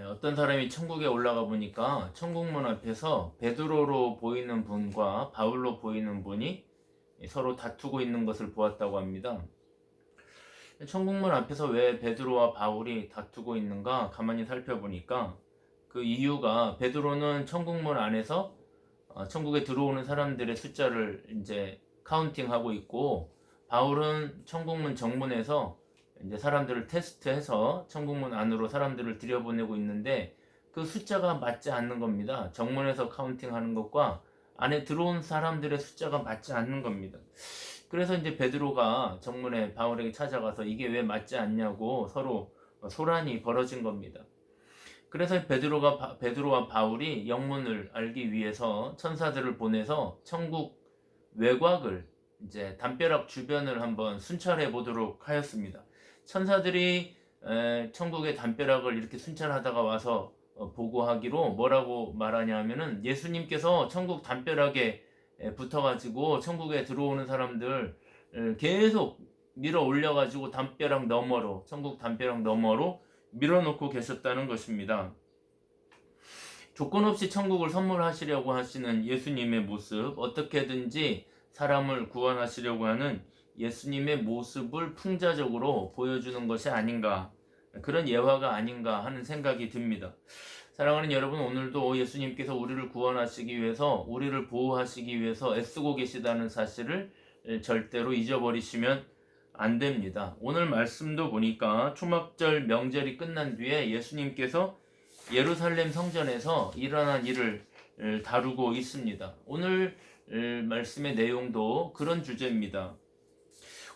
어떤 사람이 천국에 올라가 보니까 천국문 앞에서 베드로로 보이는 분과 바울로 보이는 분이 서로 다투고 있는 것을 보았다고 합니다. 천국문 앞에서 왜 베드로와 바울이 다투고 있는가 가만히 살펴보니까 그 이유가 베드로는 천국문 안에서 천국에 들어오는 사람들의 숫자를 이제 카운팅하고 있고, 바울은 천국문 정문에서 이제 사람들을 테스트해서 천국문 안으로 사람들을 들여보내고 있는데 그 숫자가 맞지 않는 겁니다. 정문에서 카운팅하는 것과 안에 들어온 사람들의 숫자가 맞지 않는 겁니다. 그래서 이제 베드로가 정문에 바울에게 찾아가서 이게 왜 맞지 않냐고 서로 소란이 벌어진 겁니다. 그래서 베드로와 바울이 영문을 알기 위해서 천사들을 보내서 천국 외곽을 이제 담벼락 주변을 한번 순찰해 보도록 하였습니다. 천사들이 천국의 담벼락을 이렇게 순찰하다가 와서 보고하기로 뭐라고 말하냐면은 예수님께서 천국 담벼락에 붙어가지고 천국에 들어오는 사람들 계속 밀어 올려가지고 담벼락 너머로, 천국 담벼락 너머로 밀어놓고 계셨다는 것입니다. 조건 없이 천국을 선물하시려고 하시는 예수님의 모습, 어떻게든지 사람을 구원하시려고 하는 예수님의 모습을 풍자적으로 보여주는 것이 아닌가, 그런 예화가 아닌가 하는 생각이 듭니다. 사랑하는 여러분, 오늘도 예수님께서 우리를 구원하시기 위해서, 우리를 보호하시기 위해서 애쓰고 계시다는 사실을 절대로 잊어버리시면 안 됩니다. 오늘 말씀도 보니까 초막절 명절이 끝난 뒤에 예수님께서 예루살렘 성전에서 일어난 일을 다루고 있습니다. 오늘 말씀의 내용도 그런 주제입니다.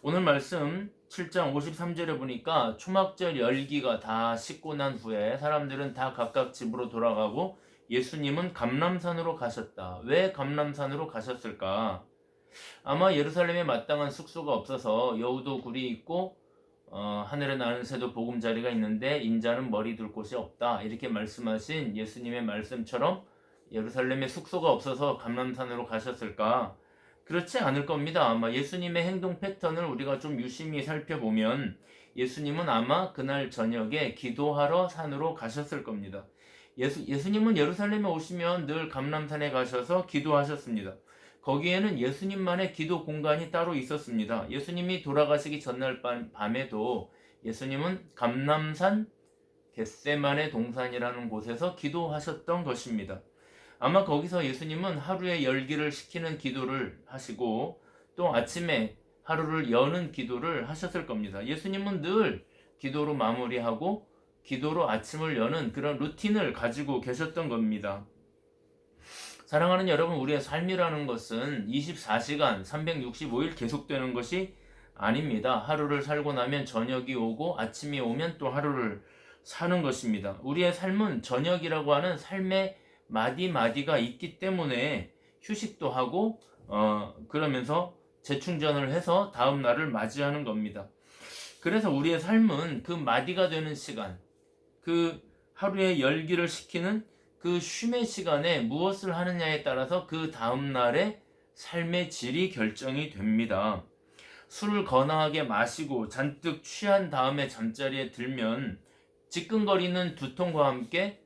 오늘 말씀 7장 53절에 보니까 초막절 열기가 다 식고 난 후에 사람들은 다 각각 집으로 돌아가고 예수님은 감람산으로 가셨다. 왜 감람산으로 가셨을까? 아마 예루살렘에 마땅한 숙소가 없어서 여우도 굴이 있고 하늘에 나는 새도 보금자리가 있는데 인자는 머리 둘 곳이 없다, 이렇게 말씀하신 예수님의 말씀처럼 예루살렘에 숙소가 없어서 감람산으로 가셨을까? 그렇지 않을 겁니다. 아마 예수님의 행동 패턴을 우리가 좀 유심히 살펴보면 예수님은 아마 그날 저녁에 기도하러 산으로 가셨을 겁니다. 예수님은 예루살렘에 오시면 늘 감람산에 가셔서 기도하셨습니다. 거기에는 예수님만의 기도 공간이 따로 있었습니다. 예수님이 돌아가시기 전날 밤에도 예수님은 감람산 겟세마네 동산이라는 곳에서 기도하셨던 것입니다. 아마 거기서 예수님은 하루에 열기를 식히는 기도를 하시고 또 아침에 하루를 여는 기도를 하셨을 겁니다. 예수님은 늘 기도로 마무리하고 기도로 아침을 여는 그런 루틴을 가지고 계셨던 겁니다. 사랑하는 여러분, 우리의 삶이라는 것은 24시간 365일 계속되는 것이 아닙니다. 하루를 살고 나면 저녁이 오고 아침이 오면 또 하루를 사는 것입니다. 우리의 삶은 저녁이라고 하는 삶의 마디마디가 있기 때문에 휴식도 하고 그러면서 재충전을 해서 다음 날을 맞이하는 겁니다. 그래서 우리의 삶은 그 마디가 되는 시간, 그 하루의 열기를 식히는 그 쉼의 시간에 무엇을 하느냐에 따라서 그 다음날의 삶의 질이 결정이 됩니다. 술을 거나하게 마시고 잔뜩 취한 다음에 잠자리에 들면 지끈거리는 두통과 함께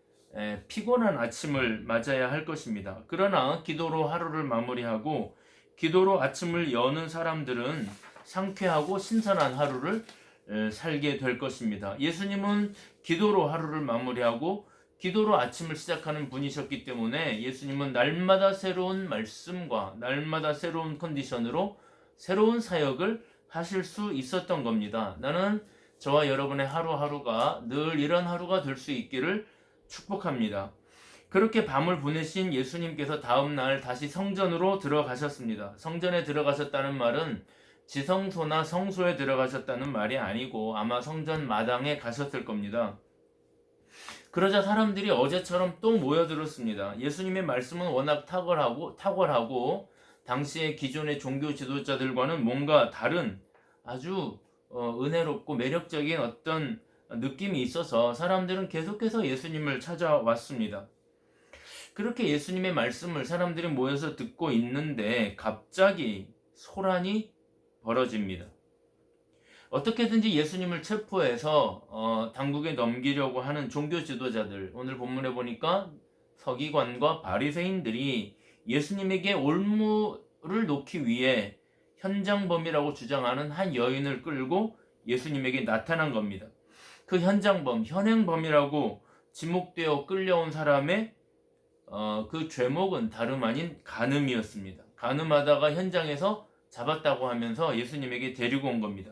피곤한 아침을 맞아야 할 것입니다. 그러나 기도로 하루를 마무리하고 기도로 아침을 여는 사람들은 상쾌하고 신선한 하루를 살게 될 것입니다. 예수님은 기도로 하루를 마무리하고 기도로 아침을 시작하는 분이셨기 때문에 예수님은 날마다 새로운 말씀과 날마다 새로운 컨디션으로 새로운 사역을 하실 수 있었던 겁니다. 나는 저와 여러분의 하루하루가 늘 이런 하루가 될 수 있기를 축복합니다. 그렇게 밤을 보내신 예수님께서 다음 날 다시 성전으로 들어가셨습니다. 성전에 들어가셨다는 말은 지성소나 성소에 들어가셨다는 말이 아니고 아마 성전 마당에 가셨을 겁니다. 그러자 사람들이 어제처럼 또 모여들었습니다. 예수님의 말씀은 워낙 탁월하고 당시의 기존의 종교 지도자들과는 뭔가 다른 아주 은혜롭고 매력적인 어떤 느낌이 있어서 사람들은 계속해서 예수님을 찾아왔습니다. 그렇게 예수님의 말씀을 사람들이 모여서 듣고 있는데 갑자기 소란이 벌어집니다. 어떻게든지 예수님을 체포해서 당국에 넘기려고 하는 종교 지도자들, 오늘 본문에 보니까 서기관과 바리새인들이 예수님에게 올무를 놓기 위해 현장범이라고 주장하는 한 여인을 끌고 예수님에게 나타난 겁니다. 그 현장범, 현행범이라고 지목되어 끌려온 사람의 그 죄목은 다름 아닌 간음이었습니다. 간음하다가 현장에서 잡았다고 하면서 예수님에게 데리고 온 겁니다.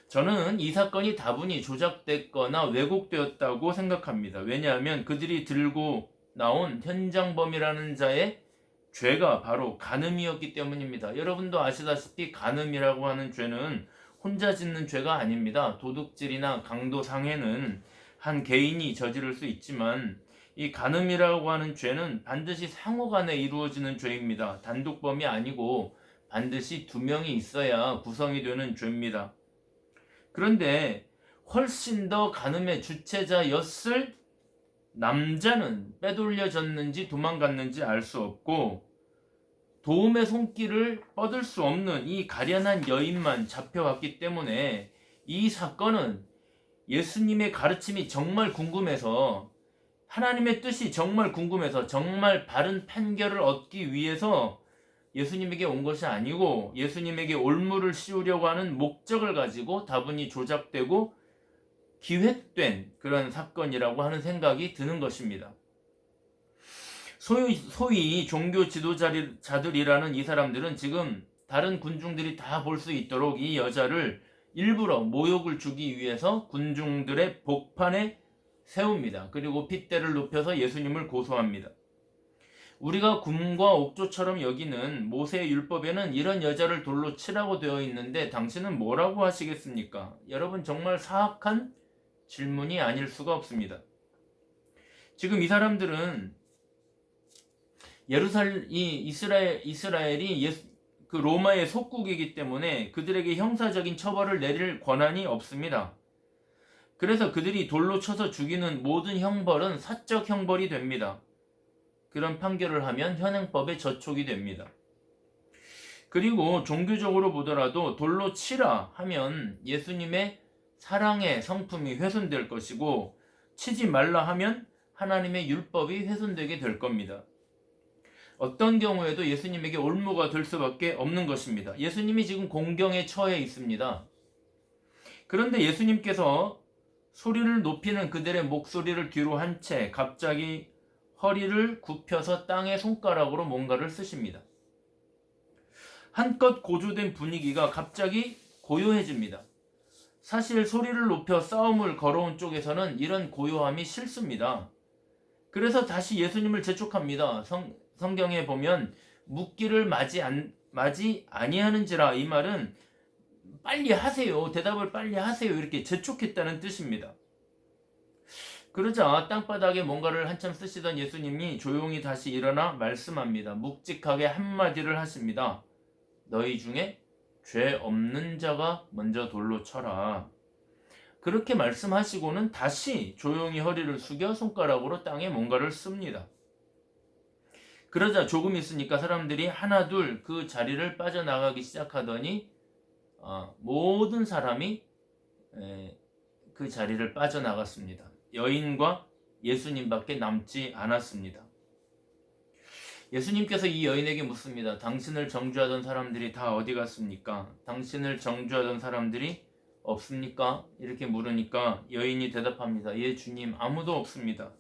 저는 이 사건이 다분히 조작됐거나 왜곡되었다고 생각합니다. 왜냐하면 그들이 들고 나온 현장범이라는 자의 죄가 바로 간음이었기 때문입니다. 여러분도 아시다시피 간음이라고 하는 죄는 혼자 짓는 죄가 아닙니다. 도둑질이나 강도 상해는 한 개인이 저지를 수 있지만 이 간음이라고 하는 죄는 반드시 상호간에 이루어지는 죄입니다. 단독범이 아니고 반드시 두 명이 있어야 구성이 되는 죄입니다. 그런데 훨씬 더 간음의 주체자였을 남자는 빼돌려졌는지 도망갔는지 알 수 없고 도움의 손길을 뻗을 수 없는 이 가련한 여인만 잡혀왔기 때문에 이 사건은 예수님의 가르침이 정말 궁금해서 하나님의 뜻이 정말 궁금해서 정말 바른 판결을 얻기 위해서 예수님에게 온 것이 아니고 예수님에게 올무를 씌우려고 하는 목적을 가지고 다분히 조작되고 기획된 그런 사건이라고 하는 생각이 드는 것입니다. 소위 종교 지도자들이라는 이 사람들은 지금 다른 군중들이 다 볼 수 있도록 이 여자를 일부러 모욕을 주기 위해서 군중들의 복판에 세웁니다. 그리고 핏대를 높여서 예수님을 고소합니다. 우리가 굼과 옥조처럼 여기는 모세의 율법에는 이런 여자를 돌로 치라고 되어 있는데 당신은 뭐라고 하시겠습니까? 여러분, 정말 사악한 질문이 아닐 수가 없습니다. 지금 이 사람들은 이스라엘이 그 로마의 속국이기 때문에 그들에게 형사적인 처벌을 내릴 권한이 없습니다. 그래서 그들이 돌로 쳐서 죽이는 모든 형벌은 사적 형벌이 됩니다. 그런 판결을 하면 현행법에 저촉이 됩니다. 그리고 종교적으로 보더라도 돌로 치라 하면 예수님의 사랑의 성품이 훼손될 것이고 치지 말라 하면 하나님의 율법이 훼손되게 될 겁니다. 어떤 경우에도 예수님에게 올무가 될 수밖에 없는 것입니다. 예수님이 지금 공경에 처해 있습니다. 그런데 예수님께서 소리를 높이는 그들의 목소리를 뒤로 한 채 갑자기 허리를 굽혀서 땅에 손가락으로 뭔가를 쓰십니다. 한껏 고조된 분위기가 갑자기 고요해집니다. 사실 소리를 높여 싸움을 걸어온 쪽에서는 이런 고요함이 싫습니다. 그래서 다시 예수님을 재촉합니다. 성경에 보면 묻기를 맞이 아니하는지라, 이 말은 빨리 하세요, 대답을 빨리 하세요, 이렇게 재촉했다는 뜻입니다. 그러자 땅바닥에 뭔가를 한참 쓰시던 예수님이 조용히 다시 일어나 말씀합니다. 묵직하게 한마디를 하십니다. 너희 중에 죄 없는 자가 먼저 돌로 쳐라. 그렇게 말씀하시고는 다시 조용히 허리를 숙여 손가락으로 땅에 뭔가를 씁니다. 그러자 조금 있으니까 사람들이 하나둘 그 자리를 빠져나가기 시작하더니 모든 사람이 그 자리를 빠져나갔습니다. 여인과 예수님밖에 남지 않았습니다. 예수님께서 이 여인에게 묻습니다. 당신을 정죄하던 사람들이 다 어디 갔습니까? 당신을 정죄하던 사람들이 없습니까? 이렇게 물으니까 여인이 대답합니다. 예, 주님, 아무도 없습니다.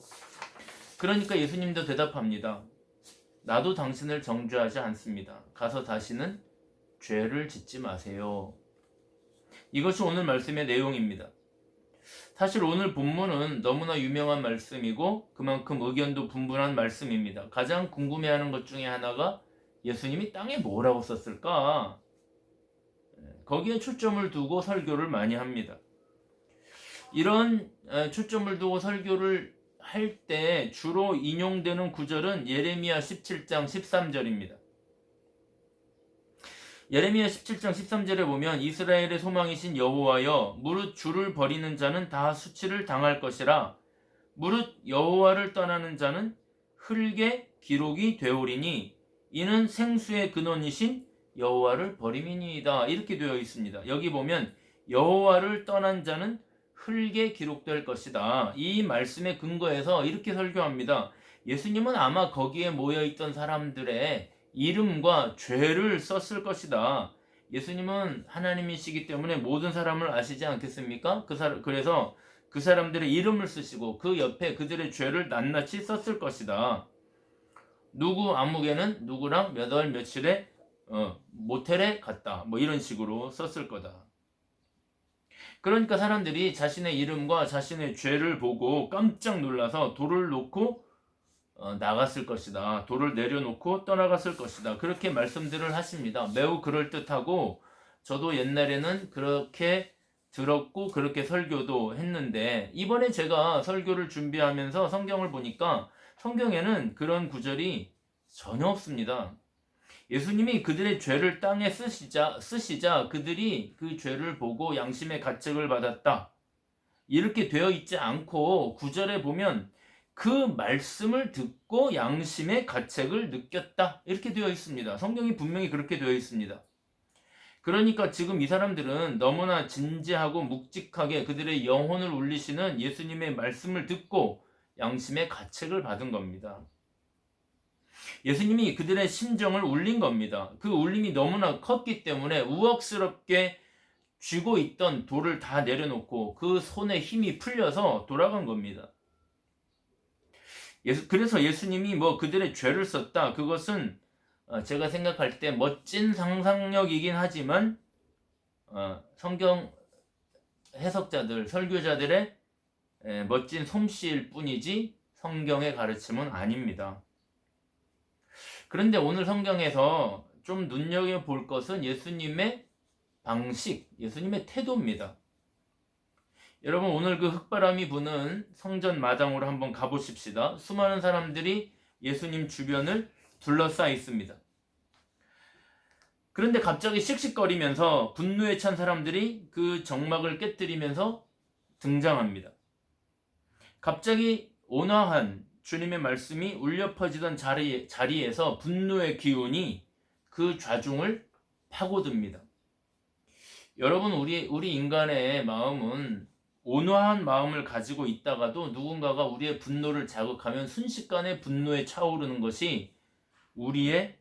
그러니까 예수님도 대답합니다. 나도 당신을 정죄하지 않습니다. 가서 다시는 죄를 짓지 마세요. 이것이 오늘 말씀의 내용입니다. 사실 오늘 본문은 너무나 유명한 말씀이고 그만큼 의견도 분분한 말씀입니다. 가장 궁금해하는 것 중에 하나가 예수님이 땅에 뭐라고 썼을까? 거기에 초점을 두고 설교를 많이 합니다. 이런 초점을 두고 설교를 할 때 주로 인용되는 구절은 예레미야 17장 13절입니다. 예레미야 17장 13절에 보면 이스라엘의 소망이신 여호와여, 무릇 주를 버리는 자는 다 수치를 당할 것이라. 무릇 여호와를 떠나는 자는 흙의 기록이 되오리니 이는 생수의 근원이신 여호와를 버림이니이다. 이렇게 되어 있습니다. 여기 보면 여호와를 떠난 자는 흙에 기록될 것이다. 이 말씀에 근거해서 이렇게 설교합니다. 예수님은 아마 거기에 모여있던 사람들의 이름과 죄를 썼을 것이다. 예수님은 하나님이시기 때문에 모든 사람을 아시지 않겠습니까? 그래서 그 사람들의 이름을 쓰시고 그 옆에 그들의 죄를 낱낱이 썼을 것이다. 누구 아무개는 누구랑 몇 월 며칠에 모텔에 갔다. 뭐 이런 식으로 썼을 거다. 그러니까 사람들이 자신의 이름과 자신의 죄를 보고 깜짝 놀라서 돌을 놓고 나갔을 것이다. 돌을 내려놓고 떠나갔을 것이다. 그렇게 말씀들을 하십니다. 매우 그럴듯하고 저도 옛날에는 그렇게 들었고 그렇게 설교도 했는데 이번에 제가 설교를 준비하면서 성경을 보니까 성경에는 그런 구절이 전혀 없습니다. 예수님이 그들의 죄를 땅에 쓰시자 그들이 그 죄를 보고 양심의 가책을 받았다. 이렇게 되어 있지 않고 구절에 보면 그 말씀을 듣고 양심의 가책을 느꼈다. 이렇게 되어 있습니다. 성경이 분명히 그렇게 되어 있습니다. 그러니까 지금 이 사람들은 너무나 진지하고 묵직하게 그들의 영혼을 울리시는 예수님의 말씀을 듣고 양심의 가책을 받은 겁니다. 예수님이 그들의 심정을 울린 겁니다. 그 울림이 너무나 컸기 때문에 우악스럽게 쥐고 있던 돌을 다 내려놓고 그 손에 힘이 풀려서 돌아간 겁니다. 그래서 예수님이 그들의 죄를 썼다. 그것은 제가 생각할 때 멋진 상상력이긴 하지만 성경 해석자들, 설교자들의 멋진 솜씨일 뿐이지 성경의 가르침은 아닙니다. 그런데 오늘 성경에서 좀 눈여겨볼 것은 예수님의 방식, 예수님의 태도입니다. 여러분 오늘 그 흙바람이 부는 성전 마당으로 한번 가보십시다. 수많은 사람들이 예수님 주변을 둘러싸 있습니다. 그런데 갑자기 씩씩거리면서 분노에 찬 사람들이 그 정막을 깨뜨리면서 등장합니다. 갑자기 온화한 주님의 말씀이 울려 퍼지던 자리에서 분노의 기운이 그 좌중을 파고듭니다. 여러분 우리 인간의 마음은 온화한 마음을 가지고 있다가도 누군가가 우리의 분노를 자극하면 순식간에 분노에 차오르는 것이 우리의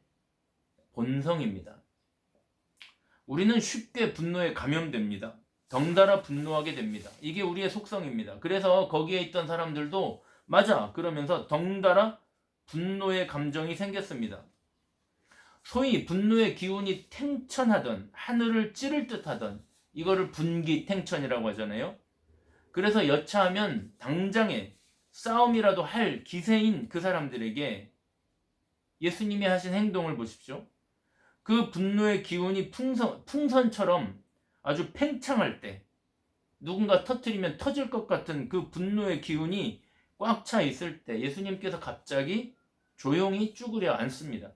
본성입니다. 우리는 쉽게 분노에 감염됩니다. 덩달아 분노하게 됩니다. 이게 우리의 속성입니다. 그래서 거기에 있던 사람들도 맞아 그러면서 덩달아 분노의 감정이 생겼습니다. 소위 분노의 기운이 탱천하던 하늘을 찌를 듯하던 이거를 분기탱천이라고 하잖아요. 그래서 여차하면 당장에 싸움이라도 할 기세인 그 사람들에게 예수님이 하신 행동을 보십시오. 그 분노의 기운이 풍선처럼 아주 팽창할 때 누군가 터뜨리면 터질 것 같은 그 분노의 기운이 꽉 차 있을 때 예수님께서 갑자기 조용히 쭈그려 앉습니다.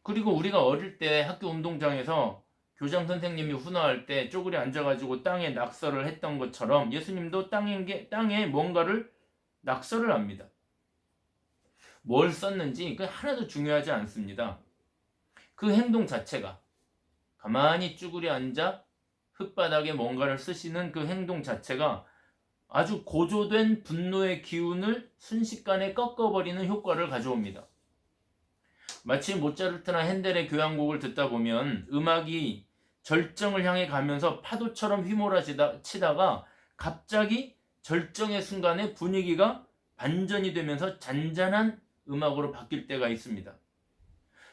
그리고 우리가 어릴 때 학교 운동장에서 교장 선생님이 훈화할 때 쪼그려 앉아가지고 땅에 낙서를 했던 것처럼 예수님도 땅에 뭔가를 낙서를 합니다. 뭘 썼는지 그 하나도 중요하지 않습니다. 그 행동 자체가 가만히 쭈그려 앉아 흙바닥에 뭔가를 쓰시는 그 행동 자체가 아주 고조된 분노의 기운을 순식간에 꺾어버리는 효과를 가져옵니다. 마치 모차르트나 핸델의 교향곡을 듣다 보면 음악이 절정을 향해 가면서 파도처럼 휘몰아치다가 갑자기 절정의 순간에 분위기가 반전이 되면서 잔잔한 음악으로 바뀔 때가 있습니다.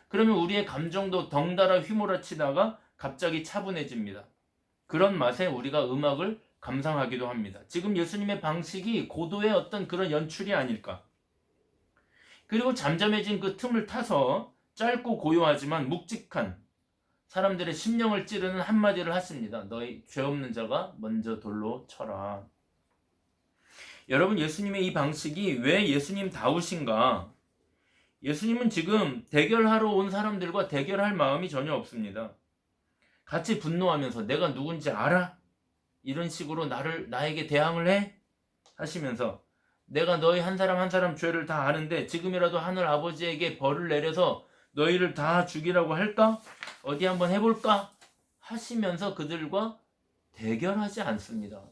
그러면 우리의 감정도 덩달아 휘몰아치다가 갑자기 차분해집니다. 그런 맛에 우리가 음악을 감상하기도 합니다. 지금 예수님의 방식이 고도의 어떤 그런 연출이 아닐까. 그리고 잠잠해진 그 틈을 타서 짧고 고요하지만 묵직한 사람들의 심령을 찌르는 한마디를 하십니다. 너희 죄 없는 자가 먼저 돌로 쳐라. 여러분 예수님의 이 방식이 왜 예수님다우신가? 예수님은 지금 대결하러 온 사람들과 대결할 마음이 전혀 없습니다. 같이 분노하면서 내가 누군지 알아? 이런 식으로 나에게 대항을 해? 하시면서 내가 너희 한 사람 한 사람 죄를 다 아는데 지금이라도 하늘 아버지에게 벌을 내려서 너희를 다 죽이라고 할까? 어디 한번 해볼까? 하시면서 그들과 대결하지 않습니다.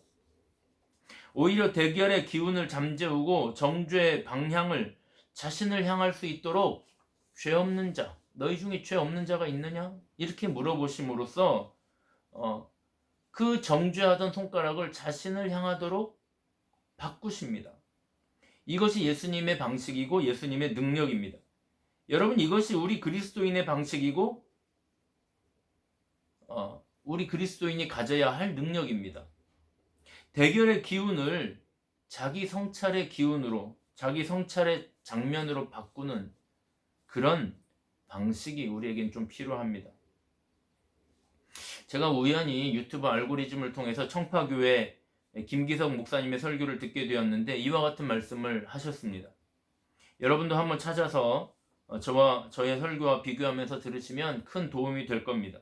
오히려 대결의 기운을 잠재우고 정죄의 방향을 자신을 향할 수 있도록 죄 없는 자, 너희 중에 죄 없는 자가 있느냐? 이렇게 물어보심으로써 그 정죄하던 손가락을 자신을 향하도록 바꾸십니다. 이것이 예수님의 방식이고 예수님의 능력입니다. 여러분, 이것이 우리 그리스도인의 방식이고 우리 그리스도인이 가져야 할 능력입니다. 대결의 기운을 자기 성찰의 기운으로, 자기 성찰의 장면으로 바꾸는 그런 방식이 우리에겐 좀 필요합니다. 제가 우연히 유튜브 알고리즘을 통해서 청파교회 김기석 목사님의 설교를 듣게 되었는데 이와 같은 말씀을 하셨습니다. 여러분도 한번 찾아서 저와 저의 설교와 비교하면서 들으시면 큰 도움이 될 겁니다.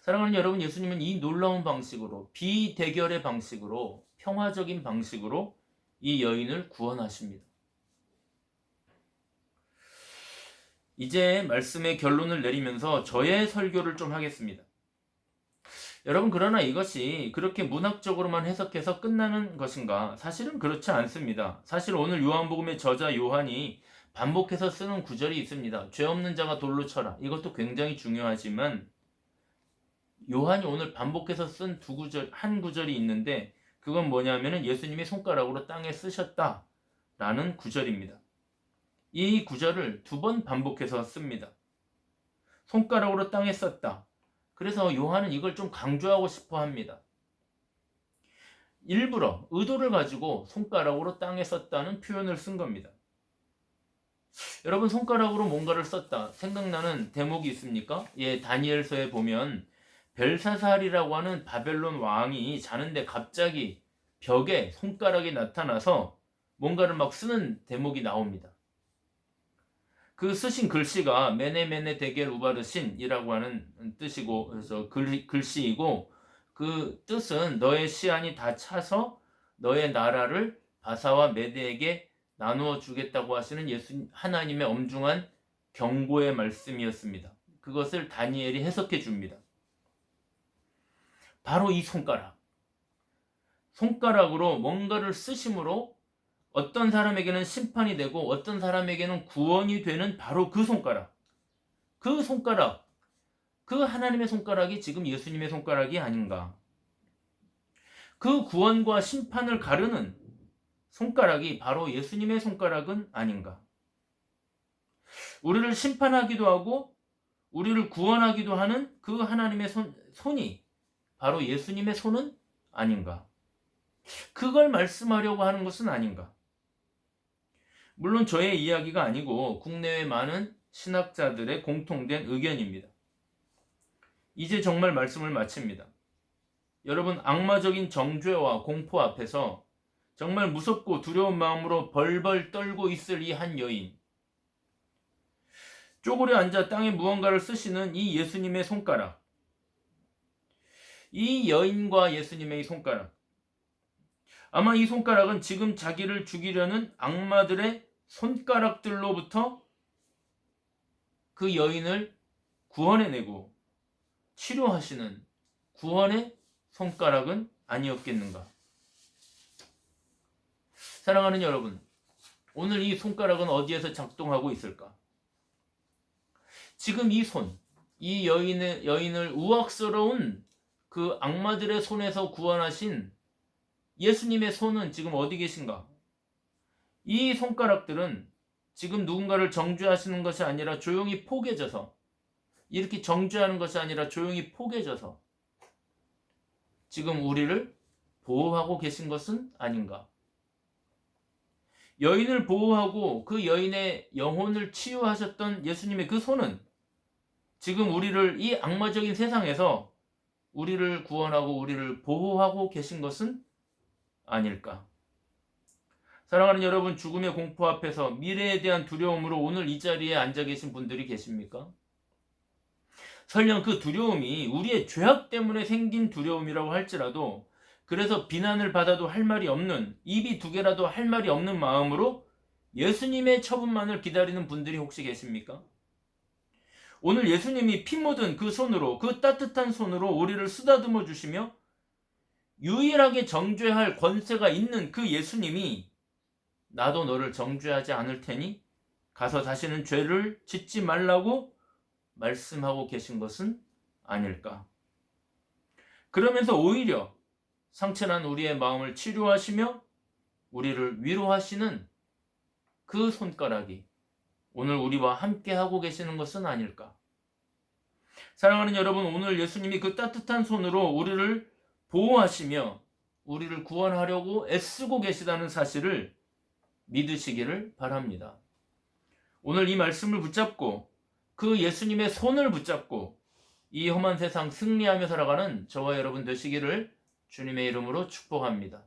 사랑하는 여러분, 예수님은 이 놀라운 방식으로, 비대결의 방식으로, 평화적인 방식으로 이 여인을 구원하십니다. 이제 말씀의 결론을 내리면서 저의 설교를 좀 하겠습니다. 여러분, 그러나 이것이 그렇게 문학적으로만 해석해서 끝나는 것인가? 사실은 그렇지 않습니다. 사실 오늘 요한복음의 저자 요한이 반복해서 쓰는 구절이 있습니다. 죄 없는 자가 돌로 쳐라. 이것도 굉장히 중요하지만 요한이 오늘 반복해서 쓴 한 구절이 있는데 그건 뭐냐면은 예수님이 손가락으로 땅에 쓰셨다라는 구절입니다. 이 구절을 2번 반복해서 씁니다. 손가락으로 땅에 썼다. 그래서 요한은 이걸 좀 강조하고 싶어 합니다. 일부러 의도를 가지고 손가락으로 땅에 썼다는 표현을 쓴 겁니다. 여러분, 손가락으로 뭔가를 썼다 생각나는 대목이 있습니까? 다니엘서에 보면 벨사살이라고 하는 바벨론 왕이 자는데 갑자기 벽에 손가락이 나타나서 뭔가를 막 쓰는 대목이 나옵니다. 그 쓰신 글씨가 메네메네 데겔 우바르신이라고 하는 뜻이고, 그래서 글씨이고, 그 뜻은 너의 시안이 다 차서 너의 나라를 바사와 메대에게 나누어 주겠다고 하시는 하나님의 엄중한 경고의 말씀이었습니다. 그것을 다니엘이 해석해 줍니다. 바로 이 손가락으로 뭔가를 쓰심으로 어떤 사람에게는 심판이 되고 어떤 사람에게는 구원이 되는 바로 그 손가락, 그 하나님의 손가락이 지금 예수님의 손가락이 아닌가. 그 구원과 심판을 가르는 손가락이 바로 예수님의 손가락은 아닌가. 우리를 심판하기도 하고 우리를 구원하기도 하는 그 하나님의 손이 바로 예수님의 손은 아닌가. 그걸 말씀하려고 하는 것은 아닌가. 물론 저의 이야기가 아니고 국내외 많은 신학자들의 공통된 의견입니다. 이제 정말 말씀을 마칩니다. 여러분, 악마적인 정죄와 공포 앞에서 정말 무섭고 두려운 마음으로 벌벌 떨고 있을 이 한 여인, 쪼그려 앉아 땅에 무언가를 쓰시는 이 예수님의 손가락, 이 여인과 예수님의 손가락, 아마 이 손가락은 지금 자기를 죽이려는 악마들의 손가락들로부터 그 여인을 구원해내고 치료하시는 구원의 손가락은 아니었겠는가. 사랑하는 여러분, 오늘 이 손가락은 어디에서 작동하고 있을까? 지금 이 여인을 우악스러운 그 악마들의 손에서 구원하신 예수님의 손은 지금 어디 계신가? 이 손가락들은 지금 누군가를 정죄하시는 것이 아니라 조용히 포개져서, 이렇게 정죄하는 것이 아니라 조용히 포개져서 지금 우리를 보호하고 계신 것은 아닌가? 여인을 보호하고 그 여인의 영혼을 치유하셨던 예수님의 그 손은 지금 우리를 이 악마적인 세상에서 우리를 구원하고 우리를 보호하고 계신 것은 아닐까? 사랑하는 여러분, 죽음의 공포 앞에서 미래에 대한 두려움으로 오늘 이 자리에 앉아 계신 분들이 계십니까? 설령 그 두려움이 우리의 죄악 때문에 생긴 두려움이라고 할지라도, 그래서 비난을 받아도 할 말이 없는, 입이 2개라도 할 말이 없는 마음으로 예수님의 처분만을 기다리는 분들이 혹시 계십니까? 오늘 예수님이 피 묻은 그 손으로, 그 따뜻한 손으로 우리를 쓰다듬어 주시며 유일하게 정죄할 권세가 있는 그 예수님이 나도 너를 정죄하지 않을 테니 가서 다시는 죄를 짓지 말라고 말씀하고 계신 것은 아닐까. 그러면서 오히려 상처난 우리의 마음을 치료하시며 우리를 위로하시는 그 손가락이 오늘 우리와 함께 하고 계시는 것은 아닐까. 사랑하는 여러분, 오늘 예수님이 그 따뜻한 손으로 우리를 보호하시며 우리를 구원하려고 애쓰고 계시다는 사실을 믿으시기를 바랍니다. 오늘 이 말씀을 붙잡고 그 예수님의 손을 붙잡고 이 험한 세상 승리하며 살아가는 저와 여러분 되시기를 주님의 이름으로 축복합니다.